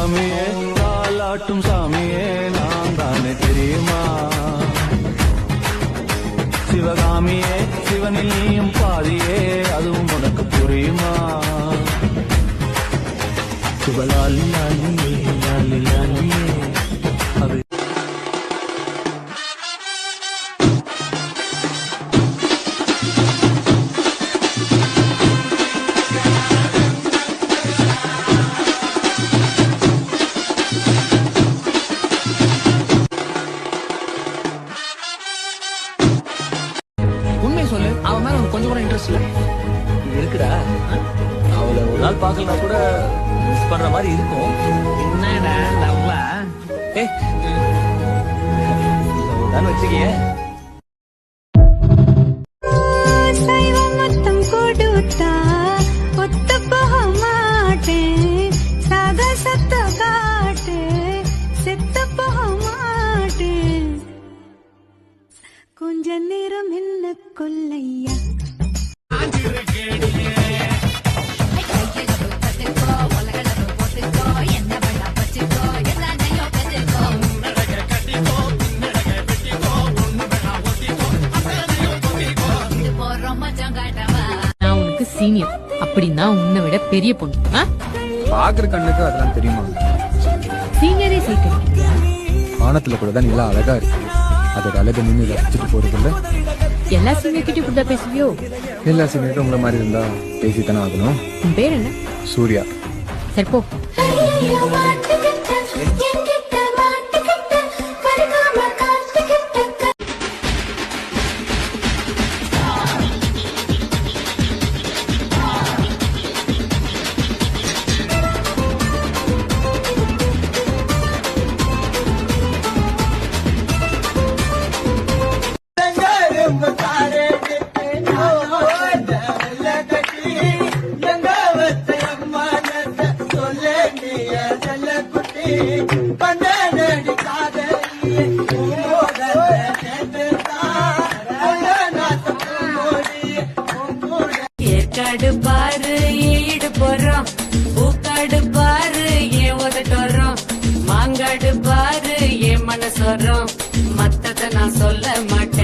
சாமியே காலாட்டும் சாமியே நான் தானே தெரியுமா சிவகாமியே சிவனில் நீயும் பாதியே அதுவும் உனக்கு புரியுமா சிவலாலி லாலியே லாலி லாலியே அது உண்மையை சொல்லு, அவன் மேல உனக்கு கொஞ்சம் கூட இன்ட்ரெஸ்ட் இல்ல இருக்குடா. அவளை ஒரு நாள் பார்க்கலனா கூட மிஸ் பண்ற மாதிரி இருக்கும். என்னடா லவ்வா தான் வச்சுக்கிய கொஞ்ச நேரம் என்ன கொல்லையா நான் உனக்கு சீனியர் அப்படின்னா உன்னை விட பெரிய பொண்ணு. பாக்குற கண்ணுக்கு அதெல்லாம் தெரியுமா? சீனியரே சீக்கிரம் வானத்துல கூட தான் நிலா அழகா இருக்கு. அதோட அழகை நின்று ரசிச்சுட்டு போறது இல்ல. எல்லா சீனியர் கிட்ட இப்படிதான் பேசுவியோ? எல்லா சீனியரும் உங்களை மாதிரி இருந்தா பேசித்தானே ஆகணும். உன் பேர் என்ன? சூர்யா. சரி போ. ஏற்காடு பாரு ஈடு போறோம், பூக்காடு பாரு ஏன் உதட்டோறோம், மாங்காடு பாரு ஏன் மனசோறோம், மத்தத நான் சொல்ல மாட்டேன்.